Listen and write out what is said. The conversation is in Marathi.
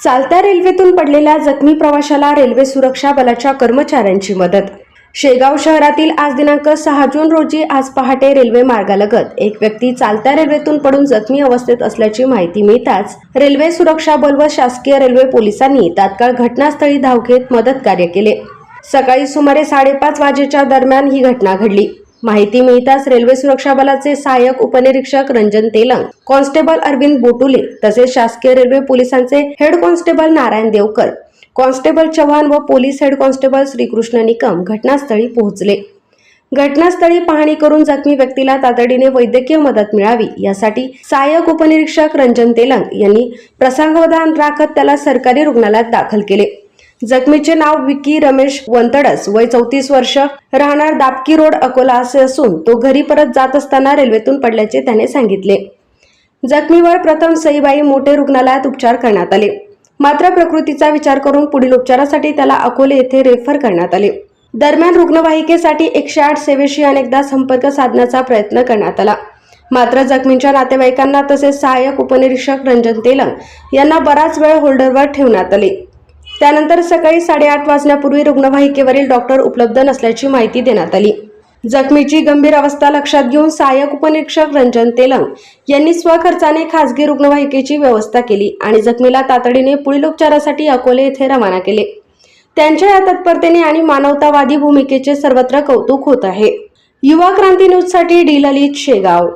चालत्या रेल्वेतून पडलेल्या जखमी प्रवाशाला रेल्वे सुरक्षा बलाच्या कर्मचाऱ्यांची मदत। शेगाव शहरातील आज दिनांक 6 जून रोजी आज पहाटे रेल्वे मार्गालगत एक व्यक्ती चालत्या रेल्वेतून पडून जखमी अवस्थेत असल्याची माहिती मिळताच रेल्वे सुरक्षा बल व शासकीय रेल्वे पोलिसांनी तात्काळ घटनास्थळी धाव घेत मदत कार्य केले। सकाळी सुमारे 5:30 वाजेच्या दरम्यान ही घटना घडली। माहिती मिळताच रेल्वे सुरक्षा बलाचे सहाय्यक उपनिरीक्षक रंजन तेलंग, कॉन्स्टेबल अरविंद बोटुले तसेच शासकीय रेल्वे पोलिसांचे head constable Narayan Devkar, constable Chavan व police head constable Shrikrishna Nikam घटनास्थळी पोहोचले। घटनास्थळी पाहणी करून जखमी व्यक्तीला तातडीने वैद्यकीय मदत मिळावी यासाठी सहाय्यक उपनिरीक्षक रंजन तेलंग यांनी प्रसंगावधान राखत त्याला सरकारी रुग्णालयात दाखल केले। जखमीचे नाव विकी रमेश वंतडस, वय 34 वर्ष, राहणार दापकी रोड, अकोला असे असून तो घरी परत जात असताना रेल्वेतून पडल्याचे त्याने सांगितले। जखमीवर प्रथम सईबाई मोठे रुग्णालयात उपचार करण्यात आले, मात्र प्रकृतीचा विचार करून पुढील उपचारासाठी त्याला अकोले येथे रेफर करण्यात आले। दरम्यान रुग्णवाहिकेसाठी 108 सेवेशी अनेकदा संपर्क साधण्याचा प्रयत्न करण्यात आला, मात्र जखमींच्या नातेवाईकांना तसेच सहाय्यक उपनिरीक्षक रंजन तेलंग यांना बराच वेळ होल्डरवर ठेवण्यात आले। त्यानंतर सकाळी 8:30 वाजण्यापूर्वी रुग्णवाहिकेवरील डॉक्टर उपलब्ध नसल्याची माहिती देण्यात आली। जखमीची गंभीर अवस्था लक्षात घेऊन सहाय्यक उपनिरीक्षक रंजन तेलंग यांनी स्वखर्चाने खासगी रुग्णवाहिकेची व्यवस्था केली आणि जखमीला तातडीने पुढील उपचारासाठी अकोले येथे रवाना केले। त्यांच्या या तत्परतेने आणि मानवतावादी भूमिकेचे सर्वत्र कौतुक होत आहे। युवा क्रांती न्यूज साठी डी ललित, शेगाव।